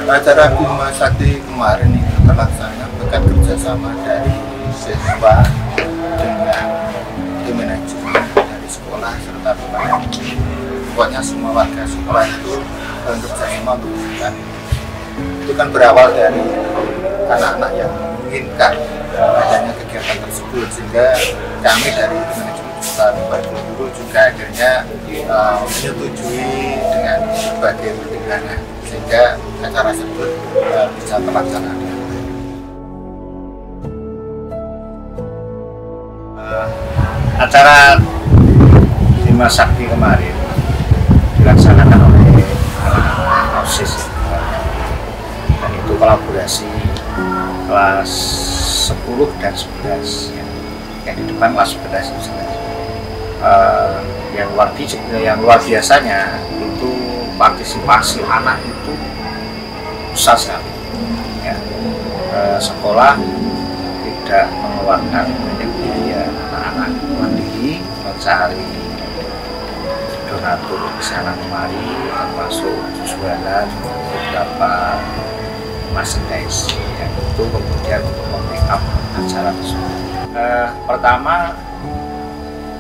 Acara Bima Sakti kemarin itu terlaksana berkat kerjasama dari siswa dengan tim manajemen dari sekolah serta bapak. Pokoknya semua warga sekolah itu bekerjasama memberikan. Itu kan berawal dari anak-anak yang menginginkan adanya kegiatan tersebut, sehingga kami dari manajemen sekolah guru juga akhirnya menyetujui dengan berbagai pertimbangan sehingga acara tersebut bisa terlaksana. Acara Bima Sakti kemarin dilaksanakan oleh anak-anak OSIS dan itu kolaborasi kelas 10 dan 11 yang di depan kelas 11 itu yang luar biasanya itu partisipasi anak itu besar sekali ya. Sekolah tidak mengeluarkan banyak biaya, anak-anak mandiri mencari donatur di sana kemari, termasuk jualan beberapa merchandise yang itu kemudian untuk membackup acara tersebut. Pertama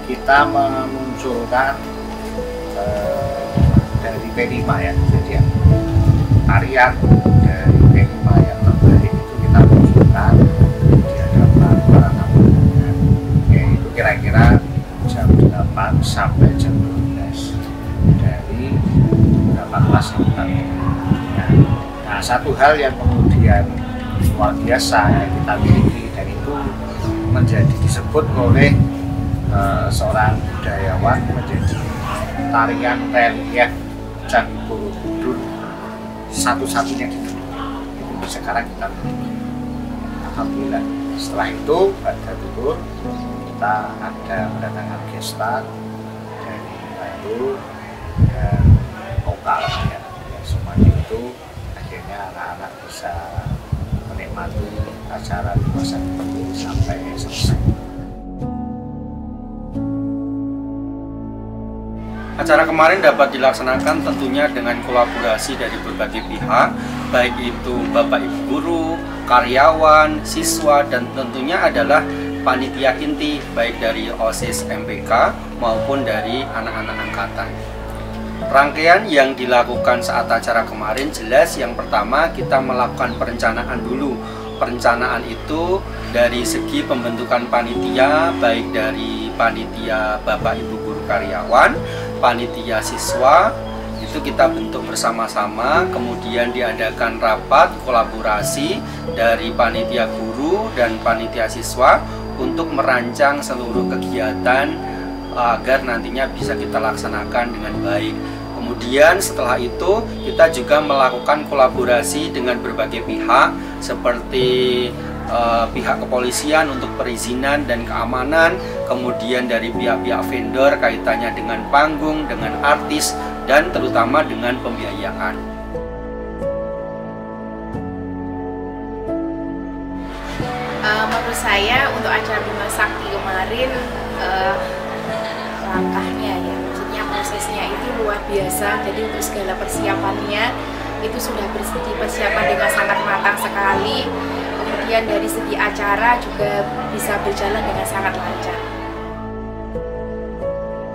kita memunculkan dari P5 ya, jadi tarian dari P5 yang terbaik itu kita munculkan di hadapan para tamu, yaitu kira-kira jam 8 sampai jam 12 dari beberapa kelas yang kita miliki. Nah, satu hal yang kemudian luar biasa yang kita miliki dan itu menjadi disebut oleh seorang budayawan menjadi tarian relief Candi Borobudur satu-satunya di dunia. Itu sekarang kita miliki. Alhamdulillah. Setelah itu pada tutur kita ada kedatangan gestar dari Bandung dan lokal ya. Semuanya itu akhirnya anak-anak bisa menikmati acara Bima Sakti ini sampai selesai. Acara kemarin dapat dilaksanakan tentunya dengan kolaborasi dari berbagai pihak, baik itu Bapak Ibu guru, karyawan, siswa, dan tentunya adalah panitia inti baik dari OSIS MPK maupun dari anak-anak angkatan. Rangkaian yang dilakukan saat acara kemarin jelas yang pertama kita melakukan perencanaan dulu. Perencanaan itu dari segi pembentukan panitia, baik dari panitia Bapak Ibu guru karyawan, panitia siswa, itu kita bentuk bersama-sama, kemudian diadakan rapat kolaborasi dari panitia guru dan panitia siswa untuk merancang seluruh kegiatan agar nantinya bisa kita laksanakan dengan baik. Kemudian setelah itu kita juga melakukan kolaborasi dengan berbagai pihak seperti pihak kepolisian untuk perizinan dan keamanan, kemudian dari pihak-pihak vendor kaitannya dengan panggung, dengan artis, dan terutama dengan pembiayaan. Menurut saya untuk acara Bima Sakti kemarin langkahnya ya, maksudnya prosesnya itu luar biasa. Jadi untuk segala persiapannya itu sudah dipersiapkan dengan sangat matang sekali. Kemudian dari segi acara juga bisa berjalan dengan sangat lancar.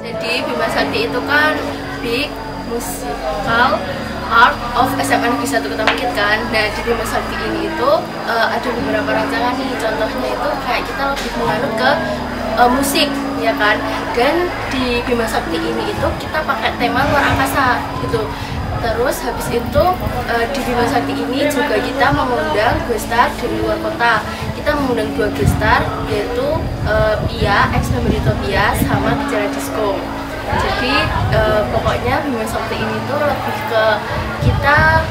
Jadi Bima Sakti itu kan big musical art of SMA Negeri 1 Kota Bukit kan. Nah di Bima Sakti ini itu ada beberapa rancangan nih. Contohnya itu kayak kita lebih menganut ke musik ya kan. Dan di Bima Sakti ini itu kita pakai tema luar angkasa gitu. Terus habis itu di Bima Sakti ini juga kita mengundang gestar dari luar kota. Kita mengundang 2 gestar yaitu Pia, ex-member Pia sama Bicara Disco. Jadi pokoknya Bima Sakti ini tuh lebih ke kita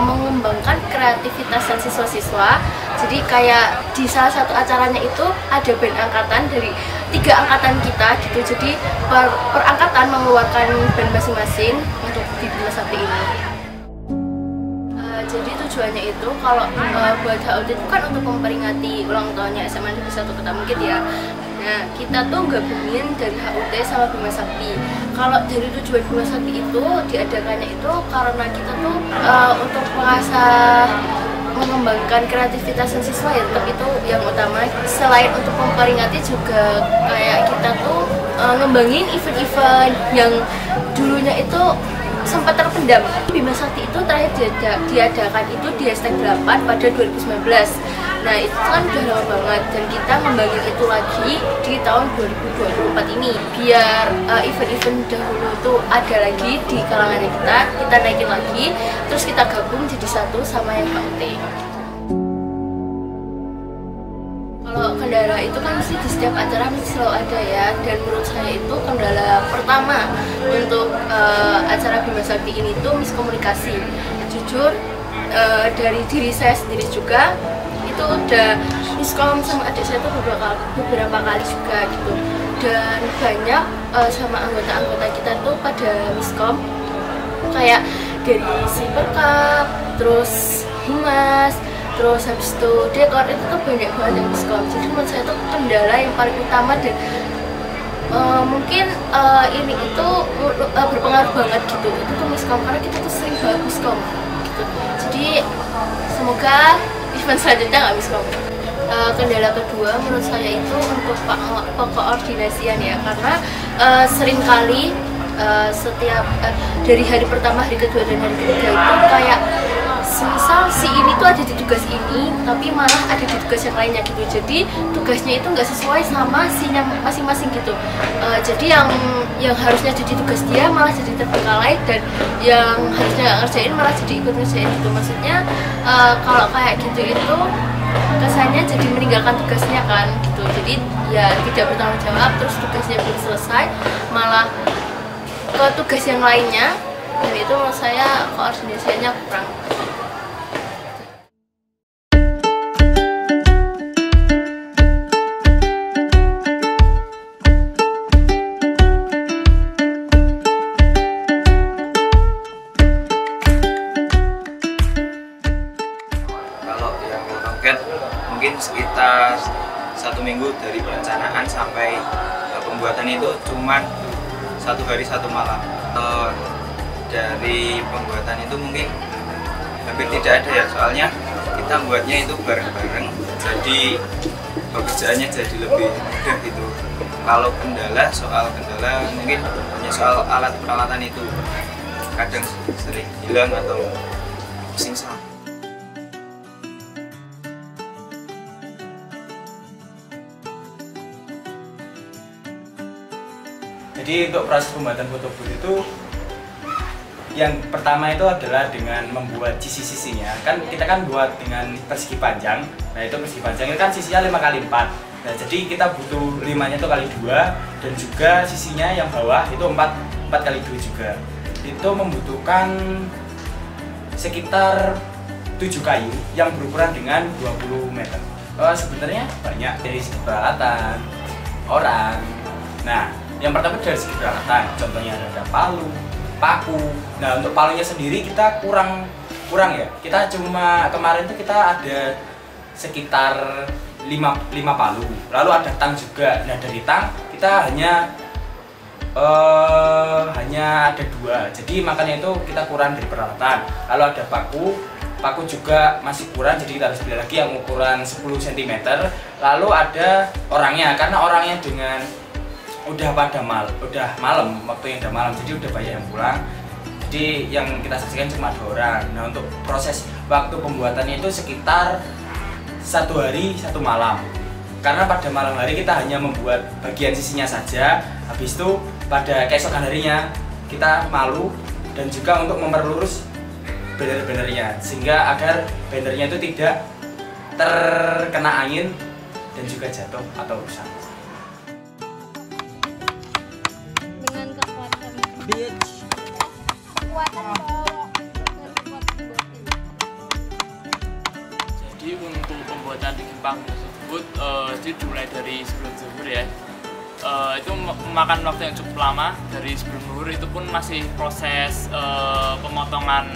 mengembangkan kreativitas dan siswa-siswa. Jadi kayak di salah satu acaranya itu ada band angkatan dari 3 angkatan kita gitu. Jadi per angkatan mengeluarkan band masing-masing untuk di Bima Sakti ini. Jadi tujuannya itu kalau buat HUT itu kan untuk memperingati ulang tahunnya SMA Negeri 1 Kota Bukit ya. Nah, kita tuh gabungin dari HUT sama Bima Sakti. Kalau dari tujuan Bima Sakti itu diadakannya itu karena kita tuh untuk mengasah mengembangkan kreativitas siswa ya, tetap itu yang utama. Selain untuk memperingati juga kayak kita tuh ngembangin event-event yang dulunya itu sempat terpendam. Bima Sakti itu terakhir diadakan itu di #8 pada 2019. Nah itu kan udah lama banget dan kita ngembangin itu lagi di tahun 2024 ini biar event-event dahulu itu ada lagi di kalangannya kita naikin lagi, terus kita gabung jadi satu sama yang HUT. Kalau kendala itu kan mesti di setiap acara mesti selalu ada ya, dan menurut saya itu kendala pertama untuk acara Bima Sakti ini tuh miskomunikasi. Jujur dari diri saya sendiri juga itu udah miskom sama adik saya tuh beberapa kali juga gitu, dan banyak sama anggota-anggota kita tuh pada miskom kayak dari Siperkap, terus Humas, terus habis itu dekor, itu tuh banyak banget yang miskom. Jadi menurut saya itu kendala yang paling utama, dan mungkin ini itu berpengaruh banget gitu, itu tuh miskom karena kita tuh sering banget miskom gitu. Jadi semoga event selanjutnya nggak miskom. Kendala kedua menurut saya itu untuk koordinasian ya, karena seringkali setiap dari hari pertama, hari kedua, dan hari ketiga itu kayak misal si ini tuh ada di tugas ini tapi malah ada di tugas yang lainnya gitu, jadi tugasnya itu nggak sesuai sama sinya masing-masing gitu. Jadi yang harusnya jadi tugas dia malah jadi terbengkalai, dan yang harusnya nggak ngerjain malah jadi ikut ngerjain gitu. Maksudnya kalau kayak gitu itu kesannya jadi meninggalkan tugasnya kan gitu, jadi ya tidak bertanggung jawab, terus tugasnya belum selesai malah ke tugas yang lainnya, dan itu menurut saya koordinasinya kurang. Kalau yang target mungkin sekitar 1 minggu dari perencanaan sampai pembuatan itu cuman 1 hari 1 malam. Dari pembuatan itu mungkin hampir tidak ada ya, soalnya kita buatnya itu bareng-bareng, jadi pekerjaannya jadi lebih mudah gitu. Kalau soal kendala mungkin hanya soal alat peralatan itu kadang sering hilang atau singsa. Jadi untuk proses pembuatan foto booth itu yang pertama itu adalah dengan membuat sisi-sisinya. Kan kita kan buat dengan persegi panjang. Nah itu persegi panjang itu kan sisinya 5x4. Nah jadi kita butuh 5-nya itu kali 2, dan juga sisinya yang bawah itu 4x2 juga. Itu membutuhkan sekitar 7 kayu yang berukuran dengan 20 meter. Sebenarnya banyak dari segi peralatan, orang. Nah yang pertama dari segi peralatan, contohnya ada palu, paku. Nah untuk palunya sendiri kita kurang ya. Kita cuma kemarin tuh kita ada sekitar 5 palu. Lalu ada tang juga. Nah dari tang kita hanya ada 2. Jadi makanya itu kita kurang dari peralatan. Lalu ada paku juga masih kurang, jadi kita harus beli lagi yang ukuran 10 cm. Lalu ada orangnya, karena orangnya dengan udah malam, waktu yang udah malam, jadi udah banyak yang pulang, jadi yang kita saksikan cuma 2 orang. Nah untuk proses waktu pembuatannya itu sekitar 1 hari 1 malam, karena pada malam hari kita hanya membuat bagian sisinya saja. Habis itu pada keesokan harinya kita malu, dan juga untuk memperlurus banner-bannernya, sehingga agar bannernya itu tidak terkena angin dan juga jatuh atau rusak. Jadi untuk pembuatan bikin panggung tersebut itu dimulai dari sebelum zuhur ya. Itu memakan waktu yang cukup lama. Dari sebelum zuhur itu pun masih proses pemotongan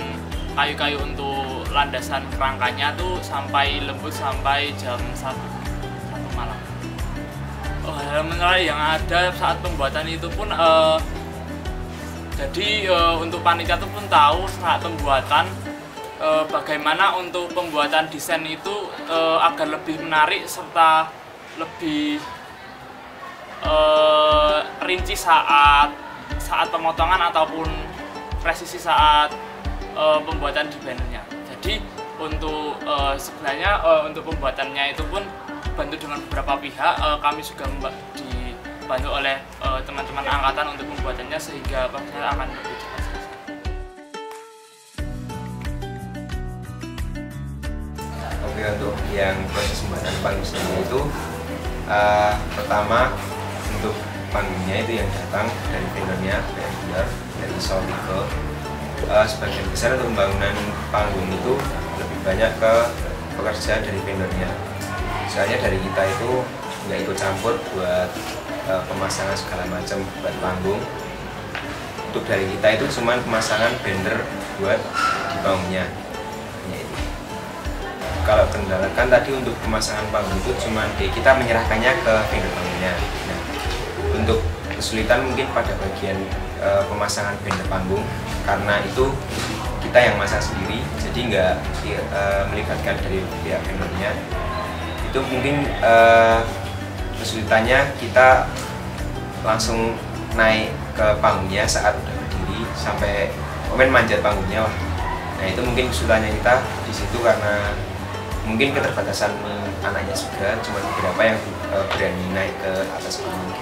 kayu-kayu untuk landasan kerangkanya tuh sampai lembut sampai jam 1 malam. hal menarik yang ada saat pembuatan itu pun jadi untuk panitia itu pun tahu saat pembuatan bagaimana untuk pembuatan desain itu agar lebih menarik serta lebih rinci saat pemotongan ataupun presisi saat pembuatan di bannernya. Jadi untuk sebenarnya untuk pembuatannya itu pun bantu dengan beberapa pihak, kami juga dibantu oleh teman-teman angkatan untuk pembuatannya sehingga pada akan lebih cepat. Oke, untuk yang proses pembuatan panggung sendiri itu pertama untuk panggungnya itu yang datang dari vendornya, dari Soligo. Sebagian besar untuk pembangunan panggung itu lebih banyak ke pekerja dari vendornya. Misalnya dari kita itu nggak ikut campur buat pemasangan segala macam buat panggung. Untuk dari kita itu cuma pemasangan banner buat di panggungnya. Kalau kendala kan tadi untuk pemasangan panggung itu cuma kita menyerahkannya ke vendor panggungnya. Nah, untuk kesulitan mungkin pada bagian pemasangan banner panggung karena itu kita yang masang sendiri, jadi nggak melibatkan dari pihak vendornya. Itu mungkin kesulitannya kita langsung naik ke panggungnya saat udah berdiri sampai manjat panggungnya lah. Nah itu mungkin kesulitannya kita di situ karena mungkin keterbatasan anaknya juga, cuma beberapa yang berani naik ke atas panggung.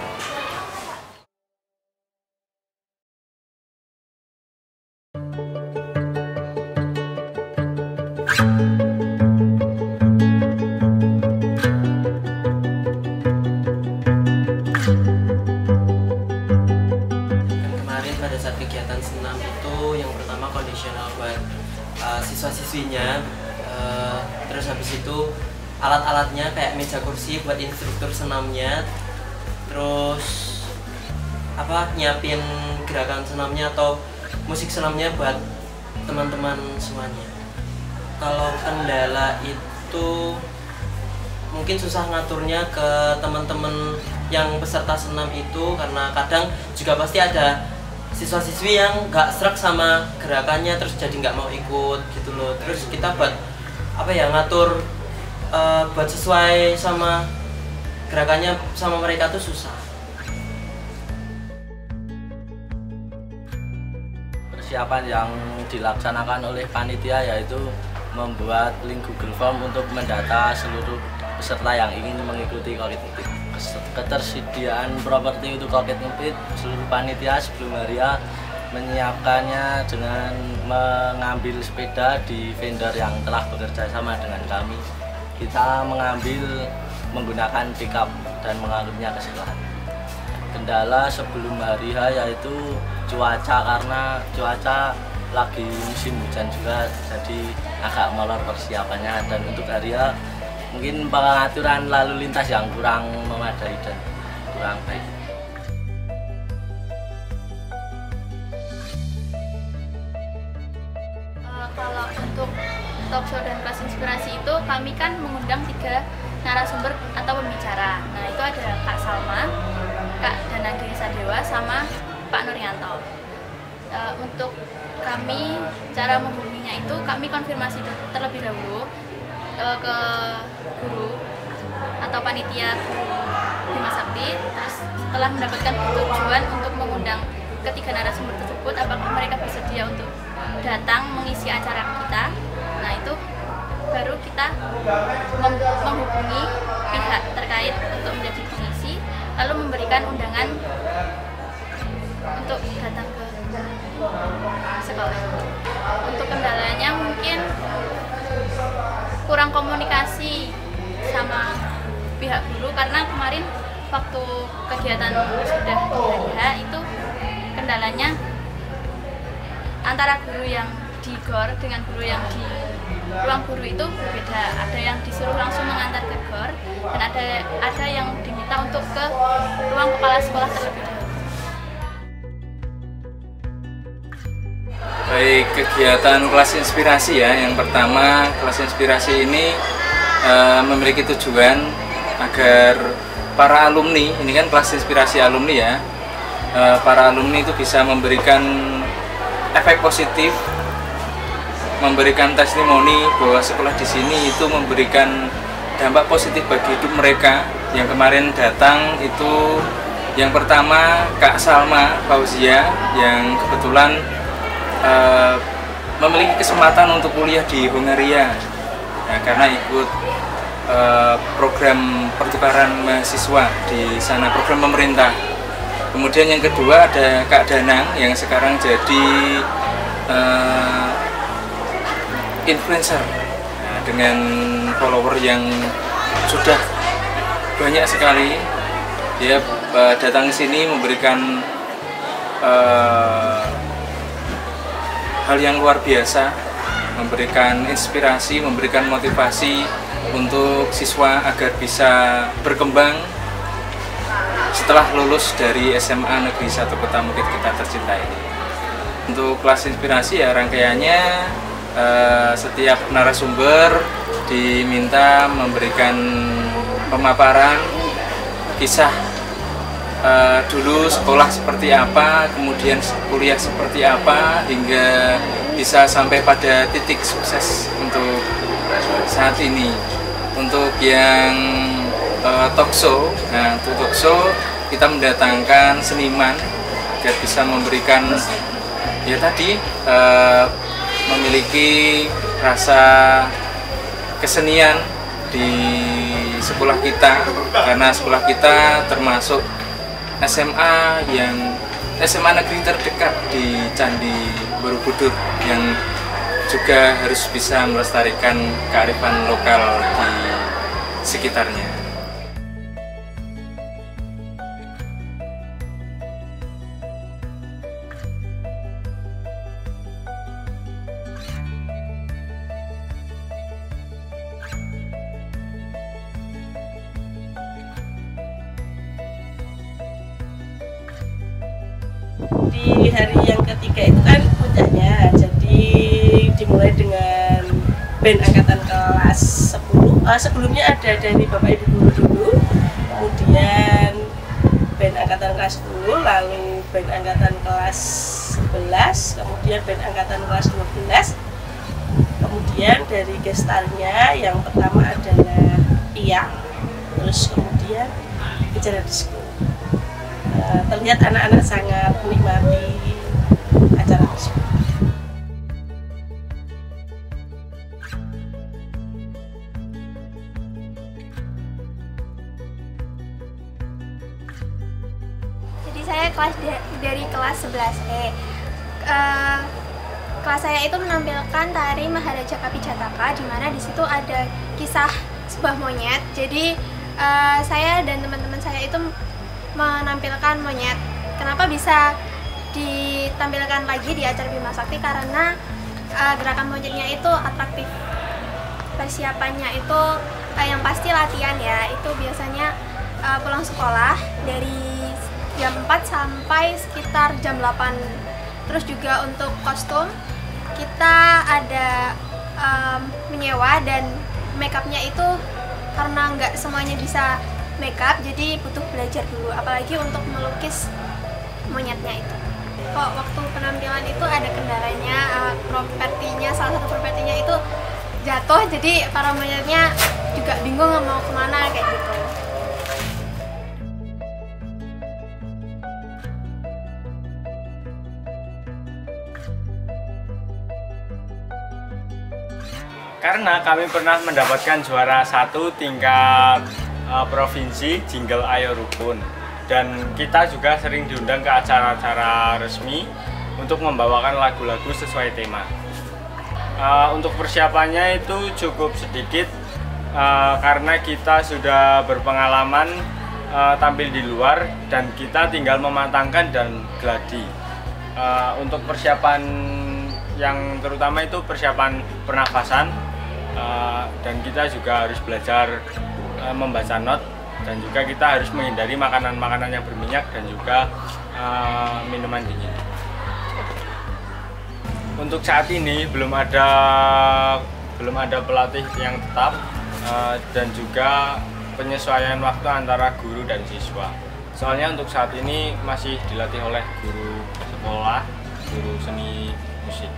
Kemarin pada saat kegiatan senam itu yang pertama kondisional buat siswa-siswinya. Terus habis itu alat-alatnya kayak meja kursi buat instruktur senamnya, terus nyiapin gerakan senamnya atau musik senamnya buat teman-teman semuanya. Kalau kendala itu mungkin susah ngaturnya ke teman-teman yang peserta senam itu karena kadang juga pasti ada siswa-siswi yang nggak srek sama gerakannya terus jadi nggak mau ikut gitu loh. Terus kita buat ngatur buat sesuai sama gerakannya sama mereka tuh susah. Persiapan yang dilaksanakan oleh panitia yaitu membuat link Google Form untuk mendata seluruh peserta yang ingin mengikuti Kokit Ngepit. Ketersediaan properti untuk Kokit Ngepit, seluruh panitia sebelum hari H menyiapkannya dengan mengambil sepeda di vendor yang telah bekerja sama dengan kami. Kita mengambil menggunakan pickup dan mengangkutnya ke sekolah. Kendala sebelum hari H yaitu cuaca, karena cuaca lagi musim hujan juga, jadi agak molor persiapannya. Dan untuk hari H mungkin pengaturan lalu lintas yang kurang memadai dan kurang baik. Kalau untuk talk show dan kelas inspirasi itu kami kan mengundang 3 narasumber atau pembicara. Nah itu ada Kak Salma, Kak Danagiri Sadewa, sama Pak Nuryanto. Untuk kami cara menghubunginya itu kami konfirmasi terlebih dahulu ke guru atau panitia Bima Sakti. Terus setelah mendapatkan persetujuan untuk mengundang ketiga narasumber tersebut, apakah mereka bersedia untuk datang mengisi acara kita. Nah itu baru kita menghubungi pihak terkait untuk menjadi pengisi, lalu memberikan undangan untuk datang ke sekolah. Untuk kendalanya mungkin kurang komunikasi sama pihak guru, karena kemarin waktu kegiatan sudah di hari H itu kendalanya antara guru yang di GOR dengan guru yang di ruang guru itu berbeda. Ada yang disuruh langsung mengantar ke GOR dan ada yang diminta untuk ke ruang kepala sekolah terlebih dahulu. Baik, kegiatan kelas inspirasi ya. Yang pertama, kelas inspirasi ini memiliki tujuan agar para alumni, ini kan kelas inspirasi alumni ya, para alumni itu bisa memberikan efek positif, memberikan testimoni bahwa sekolah di sini itu memberikan dampak positif bagi hidup mereka. Yang kemarin datang itu yang pertama Kak Salma Fauzia yang kebetulan memiliki kesempatan untuk kuliah di Hongaria karena ikut program pertukaran mahasiswa di sana, program pemerintah. Kemudian yang kedua ada Kak Danang yang sekarang jadi influencer dengan follower yang sudah banyak sekali. Dia datang ke sini memberikan hal yang luar biasa, memberikan inspirasi, memberikan motivasi untuk siswa agar bisa berkembang setelah lulus dari SMA Negeri 1 Kota Bukit kita tercinta ini. Untuk kelas inspirasi ya rangkaiannya setiap narasumber diminta memberikan pemaparan kisah dulu sekolah seperti apa, kemudian kuliah seperti apa, hingga bisa sampai pada titik sukses untuk saat ini. Untuk yang talk show, nah untuk talk show kita mendatangkan seniman agar bisa memberikan ya tadi memiliki rasa kesenian di sekolah kita, karena sekolah kita termasuk SMA negeri terdekat di Candi Borobudur yang juga harus bisa melestarikan kearifan lokal di sekitarnya. Di hari yang ketiga itu kan puncaknya, jadi dimulai dengan band angkatan kelas 10. Sebelumnya ada dari Bapak Ibu Guru dulu, kemudian band angkatan kelas 10, lalu band angkatan kelas 11, kemudian band angkatan kelas 12, kemudian dari gestarnya yang pertama adalah Iyang, terus kemudian bicara disco. Terlihat anak-anak sangat menikmati acara tersebut. Jadi saya dari kelas 11E. Kelas saya itu menampilkan tari Maharaja Kapijataka, di mana di situ ada kisah sebuah monyet. Jadi saya dan teman-teman saya itu menampilkan monyet. Kenapa bisa ditampilkan lagi di acara Bima Sakti? Karena gerakan monyetnya itu atraktif. Persiapannya itu yang pasti latihan ya. Itu biasanya pulang sekolah dari jam 4 sampai sekitar jam 8. Terus juga untuk kostum kita ada menyewa, dan makeupnya itu karena nggak semuanya bisa makeup, jadi butuh belajar dulu, apalagi untuk melukis monyetnya itu. Kok waktu penampilan itu ada kendalanya, propertinya, salah satu propertinya itu jatuh, jadi para monyetnya juga bingung mau kemana kayak gitu. Karena kami pernah mendapatkan juara 1 tingkat provinsi Jingle Ayo Rukun, dan kita juga sering diundang ke acara-acara resmi untuk membawakan lagu-lagu sesuai tema. Untuk persiapannya itu cukup sedikit karena kita sudah berpengalaman tampil di luar dan kita tinggal mematangkan dan gladi. Untuk persiapan yang terutama itu persiapan pernafasan, dan kita juga harus belajar membaca not, dan juga kita harus menghindari makanan-makanan yang berminyak dan juga minuman dingin. Untuk saat ini belum ada pelatih yang tetap, dan juga penyesuaian waktu antara guru dan siswa. Soalnya untuk saat ini masih dilatih oleh guru sekolah, guru seni musik.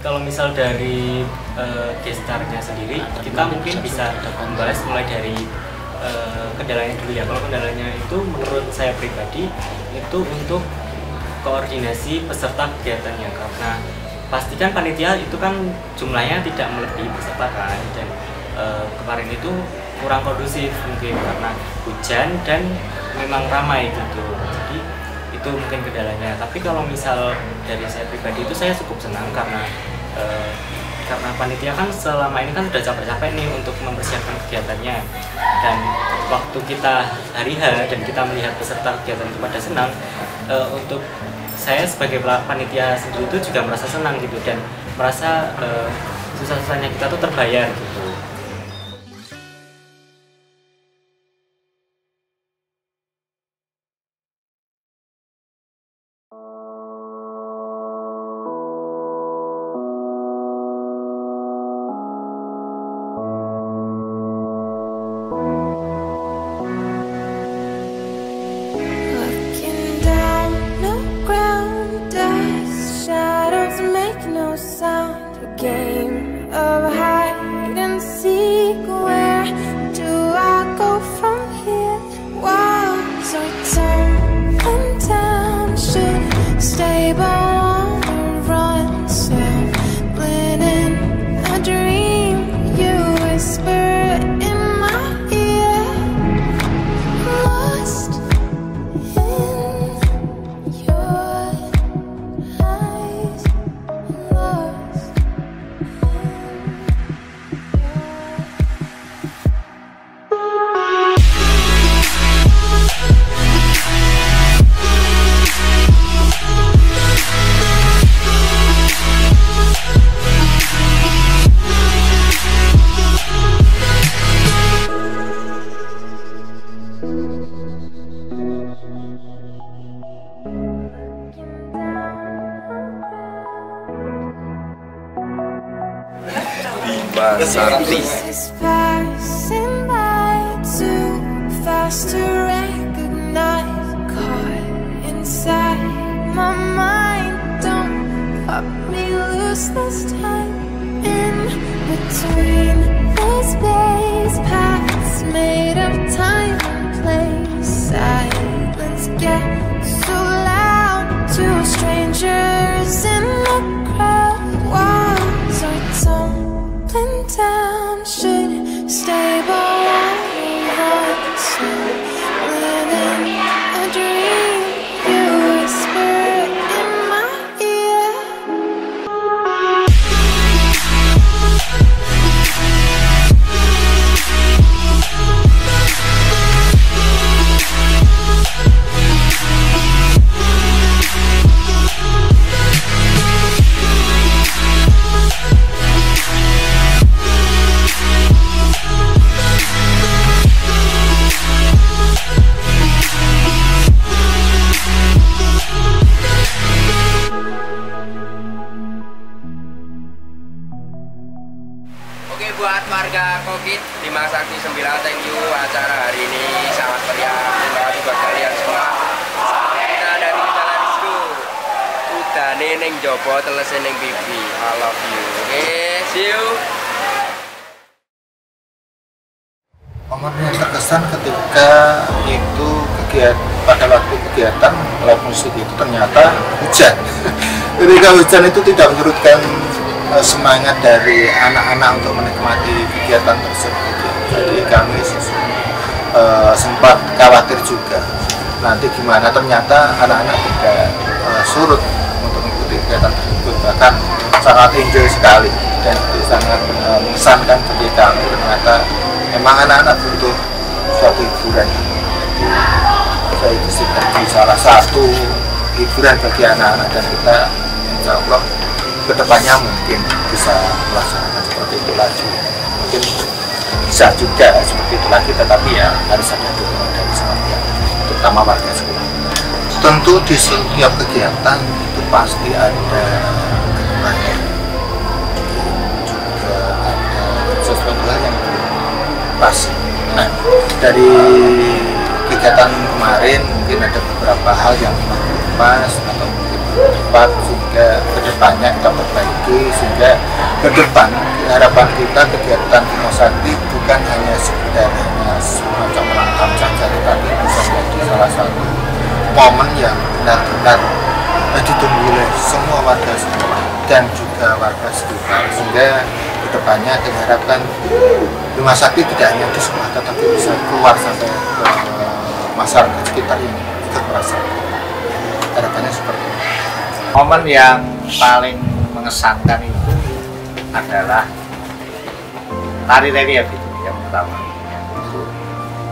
Kalau misal dari gestarnya sendiri, kita mungkin bisa membahas mulai dari kendalanya dulu ya. Kalau kendalanya itu menurut saya pribadi itu untuk koordinasi peserta kegiatannya, karena pastikan panitia itu kan jumlahnya tidak melebihi peserta kan, dan kemarin itu kurang kondusif mungkin karena hujan dan memang ramai gitu. Jadi itu mungkin kendalanya. Tapi kalau misal dari saya pribadi itu saya cukup senang karena panitia kan selama ini kan sudah capek-capek nih untuk mempersiapkan kegiatannya, dan waktu kita hari H dan kita melihat peserta kegiatan itu pada senang, untuk saya sebagai panitia sendiri itu juga merasa senang gitu, dan merasa susah-susahnya kita tuh terbayar gitu. It's passing by too fast to recognize. Caught inside my mind, don't pop me loose this time. In between the space paths made of time and place, silence gets so loud to strangers in the crowd. Walls are tumbling down, should stable once living a dream. You whisper in my ear. Oke, buat warga Kokit Bima Sakti 9, thank you acara hari ini sangat meriah. Terima kasih buat kalian semua. Kita dari Jalan Rizku udah neneng jopo telesen neng bibi. I love you. Oke, see you. Momen yang terkesan ketika itu pada waktu kegiatan live musik itu ternyata hujan. Ketika hujan itu tidak menyurutkan semangat dari anak-anak untuk menikmati kegiatan tersebut. Jadi kami sempat khawatir juga nanti gimana, ternyata anak-anak tidak surut untuk mengikuti kegiatan tersebut, bahkan sangat enjoy sekali dan itu sangat mengesankan bagi kami. Ternyata memang anak-anak butuh suatu hiburan. Saya itu seperti salah satu hiburan bagi anak-anak, dan kita insya Allah kedepannya mungkin bisa melaksanakan seperti itu lagi. Mungkin bisa juga seperti itu lagi, tetapi ya harus ada dukungan dari semua pihak, terutama warga sekolah. Tentu di setiap kegiatan itu pasti ada kekurangan, juga ada sesuatu hal yang pas. Nah, dari kegiatan kemarin mungkin ada beberapa hal yang pas atau mungkin tepat, sehingga kedepannya kita perbaiki, sehingga ke depan harapan kita kegiatan Bima Sakti bukan hanya sekedar semacam melangkah saja, tetapi bisa menjadi salah satu momen yang benar-benar ditunggu oleh semua warga sekolah dan juga warga sekitar, sehingga kedepannya kita harapkan Bima Sakti tidak hanya di sekolah tetapi bisa keluar sampai ke masyarakat sekitar ini ikut merasakan. Harapannya seperti itu. Momen yang paling mengesankan itu adalah tari relief itu yang pertama, itu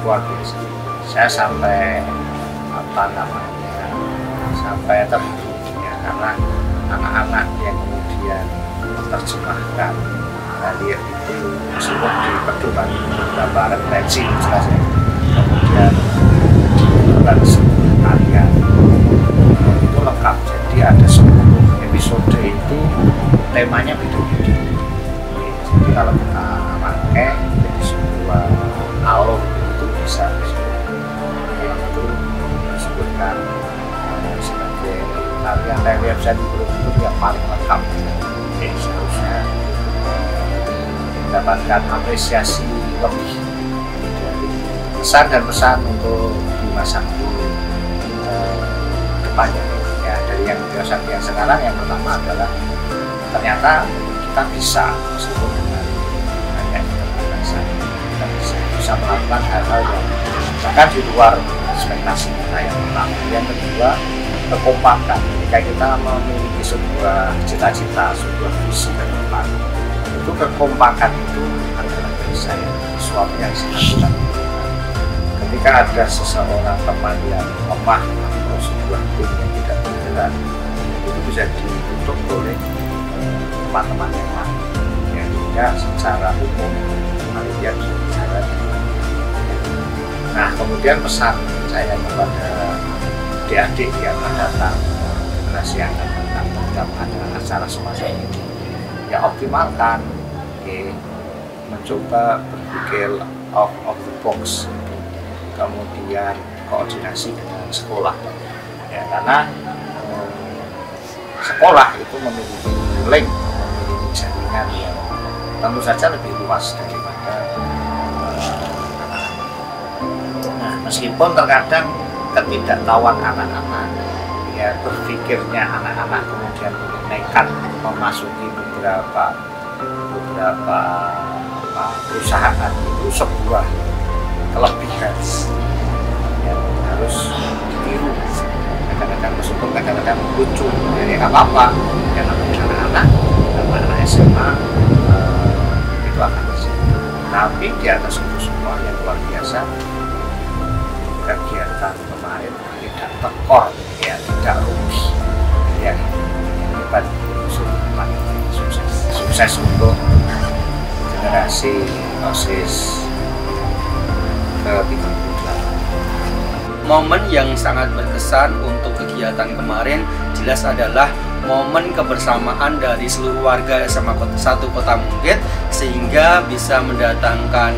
luar biasa. Saya sampai sampai terharu ya, karena anak-anak yang kemudian menerjemahkan relief itu meskipun diperlukan beberapa referensi jelasnya, kemudian dibuat sebuah karya itu lengkap. Jadi ada 10 episode itu temanya beda-beda. Jadi kalau kita pakai jadi sebuah album itu bisa itu disebutkan sebagai tarian relief saya itu yang paling lengkap. Jadi seharusnya mendapatkan apresiasi lebih dari pesan dan pesan untuk Bima Sakti depannya. Ya, dari yang Bima Sakti yang sekarang, yang pertama adalah ternyata kita bisa meskipun dengan hanya kita bisa melakukan hal-hal yang bahkan di luar ekspektasi kita. Yang pertama, yang kedua kekompakan. Ketika kita memiliki sebuah cita-cita, sebuah visi ke depan, itu kekompakan itu adalah dari saya sesuatu yang sangat kita butuhkan. Ketika ada seseorang teman yang lemah atau sebuah tim yang tidak bergerak, itu bisa ditutup oleh teman-teman yang lain. Ya, sehingga secara umum dia bisa bicara. Nah, kemudian pesan saya kepada adik-adik yang akan datang, generasi yang akan datang ketika mengadakan acara semacam ini, ya optimalkan, mencoba berpikir out of the box, kemudian koordinasi dengan sekolah, ya, karena sekolah itu memiliki link, memiliki jaringan yang tentu saja lebih luas daripada anak-anak. Nah, meskipun terkadang ketidaktahuan anak-anak, ya berpikirnya anak-anak kemudian nekat memasuki beberapa perusahaan, itu sebuah kelebihan yang harus ditiru. Kadang-kadang meskipun kadang-kadang lucu, ya nggak apa-apa, ya namanya anak-anak SMA itu akan bisa. Tapi di atas itu semua yang luar biasa, kegiatan kemarin tidak tekor, ya tidak rugi, ya hebat, sukses untuk generasi OSIS ke-38. Momen yang sangat berkesan untuk kegiatan kemarin jelas adalah momen kebersamaan dari seluruh warga SMA 1 Kota Mungkit, sehingga bisa mendatangkan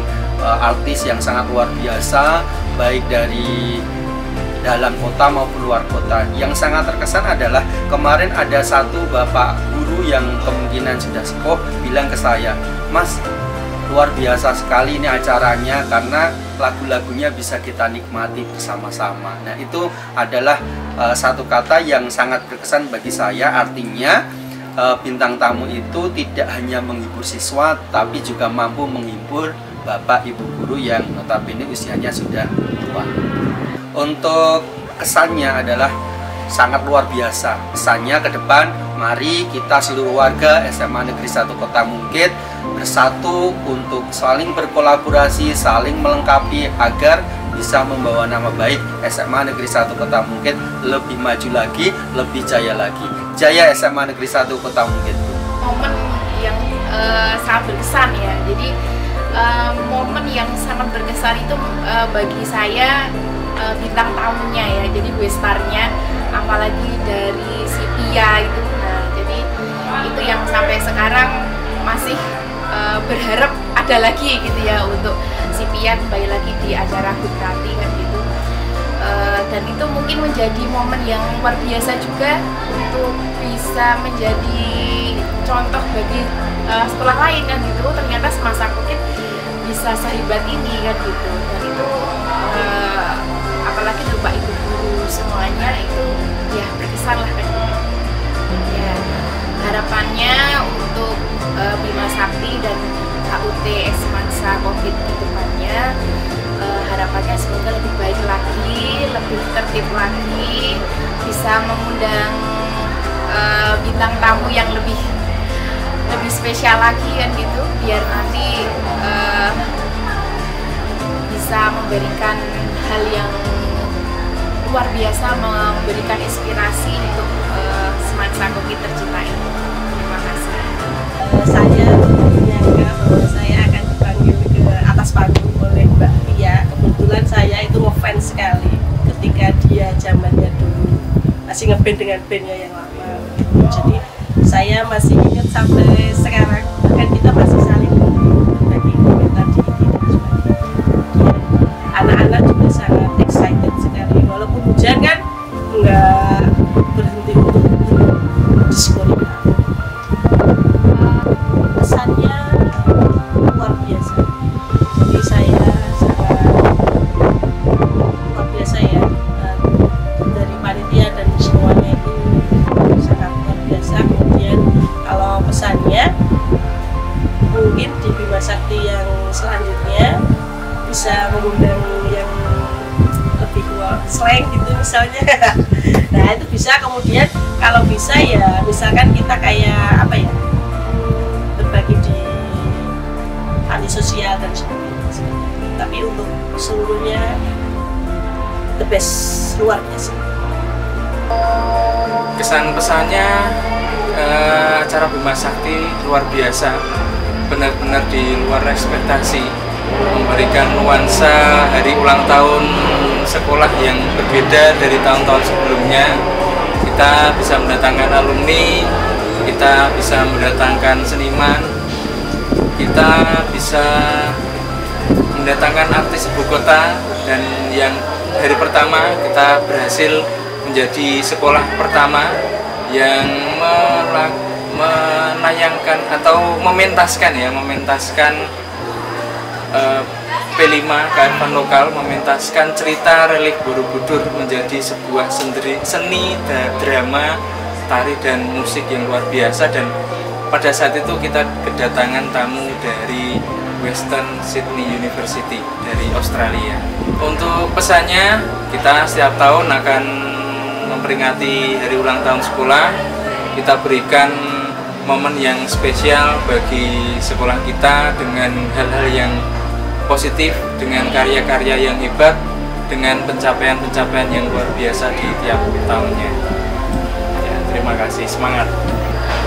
artis yang sangat luar biasa, baik dari dalam kota maupun luar kota. Yang sangat terkesan adalah kemarin ada satu bapak guru yang kemungkinan sudah sepuh bilang ke saya, "Mas, luar biasa sekali ini acaranya karena lagu-lagunya bisa kita nikmati bersama-sama." Nah, itu adalah satu kata yang sangat berkesan bagi saya. Artinya bintang tamu itu tidak hanya menghibur siswa, tapi juga mampu menghibur bapak ibu guru yang notabene usianya sudah tua. Untuk kesannya adalah sangat luar biasa. Kesannya ke depan, mari kita seluruh warga SMA Negeri 1 Kota Mungkit bersatu untuk saling berkolaborasi, saling melengkapi agar bisa membawa nama baik SMA Negeri 1 Kota Mungkit lebih maju lagi, lebih jaya lagi. Jaya SMA Negeri 1 Kota Mungkit. Momen yang sangat berkesan ya. Jadi momen yang sangat berkesan itu bagi saya bintang tamunya ya, jadi guestarnya, apalagi dari si Pia itu. Nah, jadi itu yang sampai sekarang masih berharap ada lagi gitu ya untuk si Pia kembali lagi di acara Good Rati kan gitu. Dan itu mungkin menjadi momen yang luar biasa juga untuk bisa menjadi contoh bagi sekolah lain kan gitu. Ternyata semasa Covid bisa sehebat ini kan gitu. Dan itu apalagi Bapak Ibu guru semuanya itu ya berkesan lah kan gitu. Ya, harapannya untuk Bima Sakti dan HUT semasa Covid ke depannya, harapannya semoga lebih baik lagi, lebih tertib lagi, bisa mengundang bintang tamu yang lebih spesial lagi kan gitu, biar nanti bisa memberikan hal yang luar biasa, memberikan inspirasi untuk semasa Covid tercinta ini. Terima kasih. Saya menyangka bahwa saya akan dipanggil ke atas panggung oleh Mbak Pia. Kebetulan saya itu ngefans sekali ketika dia zamannya dulu masih ngeband dengan bandnya yang lama. Jadi saya masih ingat sampai sekarang, kan kita masih saling berbagi komentar di IG dan sebagainya. Anak-anak juga sangat excited sekali, walaupun hujan kan nggak berhenti untuk diskusi. Pesannya luar biasa, jadi saya sangat luar biasa ya, dari panitia dan semuanya itu sangat luar biasa. Kemudian kalau pesannya mungkin di Bima Sakti yang selanjutnya bisa mengundang yang lebih slang gitu misalnya. Nah itu bisa, kemudian kalau bisa ya misalkan kita kayak apa ya, berbagi di panti sosial dan sebagainya. Tapi untuk seluruhnya the best, luar biasa. Kesan pesannya acara Bima Sakti luar biasa, benar-benar di luar ekspektasi, memberikan nuansa hari ulang tahun sekolah yang berbeda dari tahun-tahun sebelumnya. Kita bisa mendatangkan alumni, kita bisa mendatangkan seniman, kita bisa mendatangkan artis ibu kota, dan yang hari pertama kita berhasil menjadi sekolah pertama yang menayangkan atau mementaskan P5 kearifan lokal, mementaskan cerita relik Borobudur menjadi sebuah seni drama, tari dan musik yang luar biasa. Dan pada saat itu kita kedatangan tamu dari Western Sydney University dari Australia. Untuk pesannya, kita setiap tahun akan memperingati hari ulang tahun sekolah. Kita berikan momen yang spesial bagi sekolah kita dengan hal-hal yang positif, dengan karya-karya yang hebat, dengan pencapaian-pencapaian yang luar biasa di tiap tahunnya. Ya, terima kasih, semangat.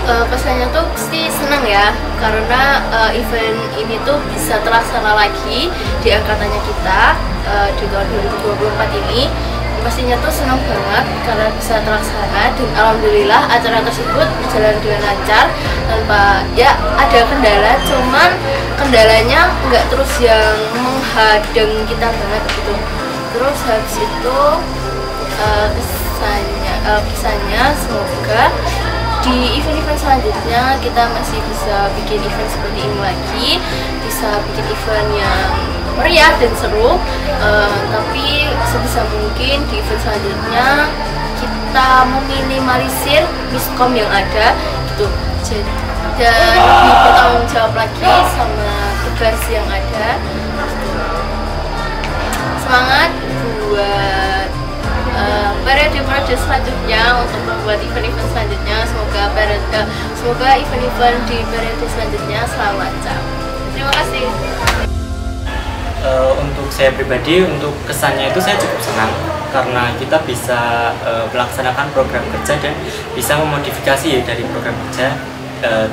Pesannya tuh pasti senang ya, karena event ini tuh bisa terlaksana lagi di angkatannya kita di tahun 2024 ini. Pastinya tuh senang banget karena bisa terlaksana, dan alhamdulillah acara tersebut berjalan dengan lancar tanpa ya ada kendala, cuman kendalanya nggak terus yang menghadang kita banget gitu. Terus habis itu kesannya semoga di event-event selanjutnya kita masih bisa bikin event seperti ini lagi, bisa bikin event yang meriah dan seru, tapi sebisa mungkin di event selanjutnya kita meminimalisir miskom yang ada gitu, dan lebih bertanggung jawab lagi sama tugas yang ada. Semangat buat periode selanjutnya untuk membuat event-event selanjutnya. Semoga event-event di periode selanjutnya selalu lancar. Terima kasih. Untuk saya pribadi, untuk kesannya itu saya cukup senang karena kita bisa melaksanakan program kerja dan bisa memodifikasi dari program kerja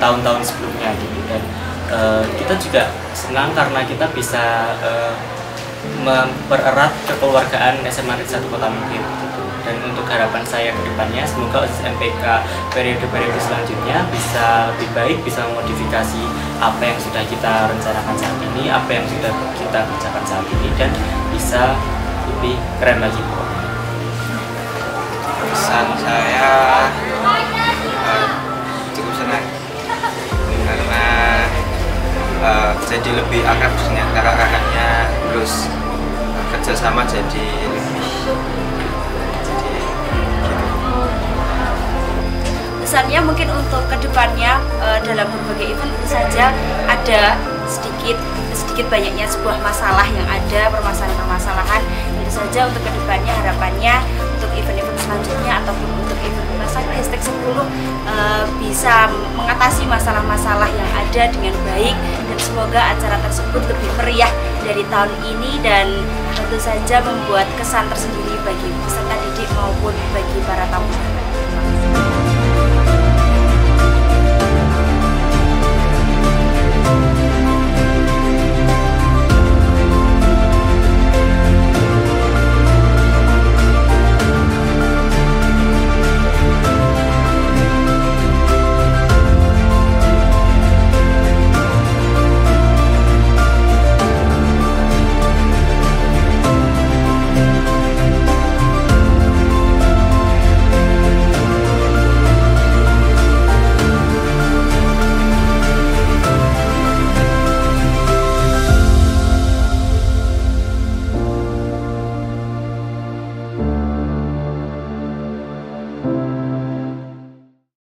tahun-tahun sebelumnya gitu. Dan kita juga senang karena kita bisa mempererat kekeluargaan SMA Negeri 1 Kota Mungkir gitu. Dan untuk harapan saya ke depannya, semoga OSIS MPK periode-periode selanjutnya bisa lebih baik, bisa memodifikasi apa yang sudah kita rencanakan saat ini, apa yang sudah kita kerjakan saat ini, dan bisa lebih keren lagi. Pesan saya cukup senang karena jadi lebih akrab dengan kakak-kakaknya, terus kerjasama jadi lebih pesannya mungkin untuk kedepannya dalam berbagai event tentu saja ada sedikit banyaknya sebuah masalah yang ada, permasalahan-permasalahan. Tentu saja untuk kedepannya harapannya untuk event-event selanjutnya ataupun untuk event hashtag 10 bisa mengatasi masalah-masalah yang ada dengan baik, dan semoga acara tersebut lebih meriah dari tahun ini dan tentu saja membuat kesan tersendiri bagi peserta didik maupun bagi para tamu.